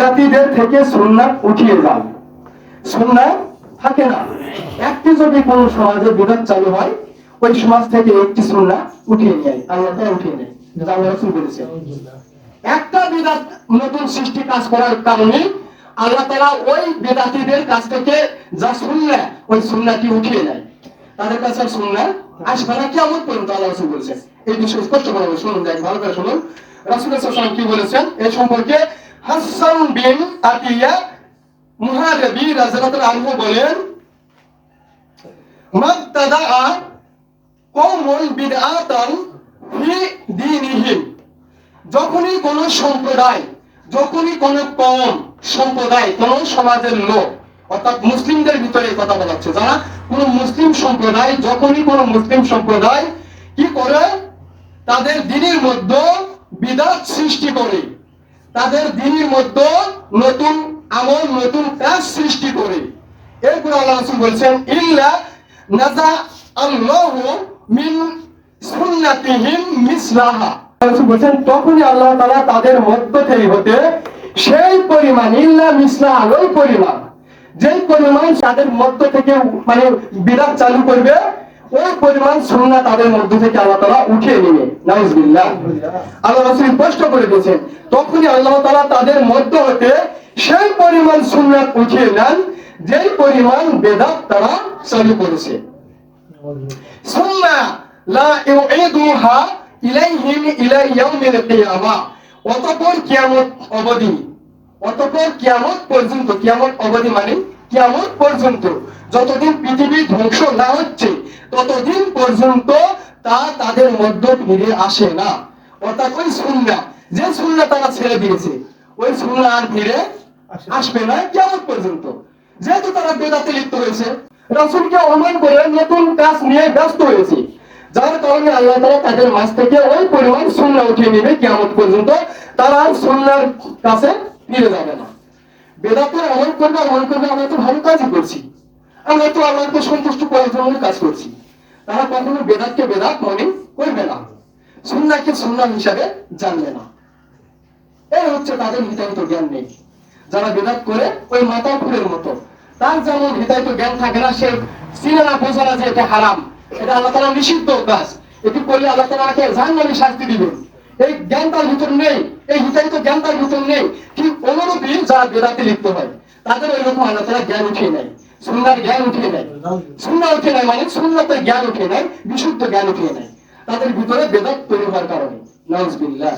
বিদাতীদের থেকে সুন্নাত উঠিয়ে যান, সুন্নাত থাকে না। একটি যদি কোন সমাজে বিদাত চালু হয়, ওই সমাজ থেকে একটি সুন্নাত উঠিয়ে নেয়, আল্লাহ তাআলা উঠিয়ে নেয়, যেটা আল্লাহ রাসূল বলেছেন। একটা বিদাত নতুন সৃষ্টি কাজ করার কারণে আল্লাহ তাআলা ওই বিদাতীদের কাছ থেকে যা সুন্নাত, ওই সুন্নাতটি উঠিয়ে নেয়। তাদের কাছে সুন্নাত আসবে না কিয়ামত পর্যন্ত, আল্লাহ রাসূল বলেছেন। এই বিষয়ে স্পষ্ট করে শুনুন, দেখ ভালো করে শুনুন রাসূল সাল্লাল্লাহু আলাইহি ওয়াসাল্লাম কি বলেছেন এই সম্পর্কে। হাসান বিন আতিয়া মুহারিবি রাদিয়াল্লাহু আনহু বলেন, মাবতাদাআ কওমুন বিদআতান ফি দীনিহিম, যখনই কোন সম্প্রদায়, যখনই কোন কওম, সম্প্রদায়, কোন সমাজের লোক, অর্থাৎ মুসলিমদের ভিতরে কথা বলা হচ্ছে, যারা কোন মুসলিম সম্প্রদায়, যখনই কোন মুসলিম সম্প্রদায় কি করে, তাদের দ্বীনের মধ্যে বিদআত সৃষ্টি করে, তাদের দ্বীনের মধ্যে নতুন আমল, নতুন কাজ সৃষ্টি করে, এরপর আল্লাহ রাসূল বলেছেন, ইল্লা নাযা আল্লাহু মিন সুন্নাতিহিম মিসলাহা, রাসূল বলেছেন তখনই আল্লাহ তাআলা তাদের মধ্য থেকে হতে সেই পরিমাণ, ইল্লা মিসলাহা, ওই পরিমাণ, যেই পরিমাণ তাদের মধ্য থেকে মানে বিদআত চালু করবে, ওই পরিমাণ সুন্নাত তাদের মধ্য থেকে আল্লাহ তাআলা উঠিয়ে নেবে। নাউজুবিল্লাহ। আল্লাহ রাসূল স্পষ্ট করে দিয়েছেন তখনই আল্লাহ তাআলা তাদের মধ্য হতে সেই পরিমাণ সুন্নাত উঠিয়ে নেন, যেই পরিমাণ বিদআত তারা চালু করেছে। সুন্নাহ লা ইউঈদুহা ইলাইহিম ইলা ইয়াউমিল কিয়ামা, অতঃপর কিয়ামত অবধি, অতঃপর কিয়ামত পর্যন্ত, কিয়ামত অবধি মানে কিয়ামত পর্যন্ত, যতদিন পৃথিবী ধ্বংস না হচ্ছে ততদিন পর্যন্ত তা তাদের মধ্যে ফিরে আসে না। অর্থাৎ ওই সুন্নাহ, যে সুন্নাহ তারা ছেড়ে দিয়েছে, ওই সুন্নাহ আর ফিরে আসবে না কিয়ামত পর্যন্ত। যেহেতু তারা বিদআতে লিপ্ত হয়েছে, রাসূলকে অমান্য করে নতুন কাজ নিয়ে ব্যস্ত হয়েছে, যার কারণে আল্লাহ তাআলা তাদের মাঝ থেকে ওই পরিমাণ সুন্নাহ উঠিয়ে নেবে কিয়ামত পর্যন্ত, তারা আর সুন্নাহর কাছে ফিরে যাবে না। বিদআতের আমল করবে, আমল করবে, আমরা তো ভালো কাজই করছি, আমরা তো আল্লাহকে সন্তুষ্ট করার জন্য কাজ করছি। তারা কখনো বিদআতকে বিদআত মনে করবে না, সুন্নাহকে সুন্নাহ হিসাবে জানবে না। এই হচ্ছে তাদের হিতাহিত জ্ঞান নেই। যারা বিদআত করে ওই মাথা ফুলের মতো, তার যেমন হিতাহিত জ্ঞান থাকে না, সে চিনে না, বোঝে না যে এটা হারাম, এটা আল্লাহ তাআলা নিষিদ্ধ কাজ, এটি করলে আল্লাহ তাআলাকে জাহান্নামে শাস্তি দিবেন, এই জ্ঞান তার ভিতর নেই, এই হিতাহিত জ্ঞান তার ভিতর নেই। ঠিক অনুরূপই যারা বিদআতে লিপ্ত হয়, তাদের ওই রকম আল্লাহ তাআলা জ্ঞান উঠিয়ে নেয়, সুন্নাহর জ্ঞান উঠিয়ে নেয়। সুন্নাহ উঠিয়ে নেয় মানে সুন্নাতের জ্ঞান উঠিয়ে নেয়, বিশুদ্ধ জ্ঞান উঠিয়ে নেয় তাদের ভিতরে বিদআত তৈরি হওয়ার কারণে। নাউজুবিল্লাহ।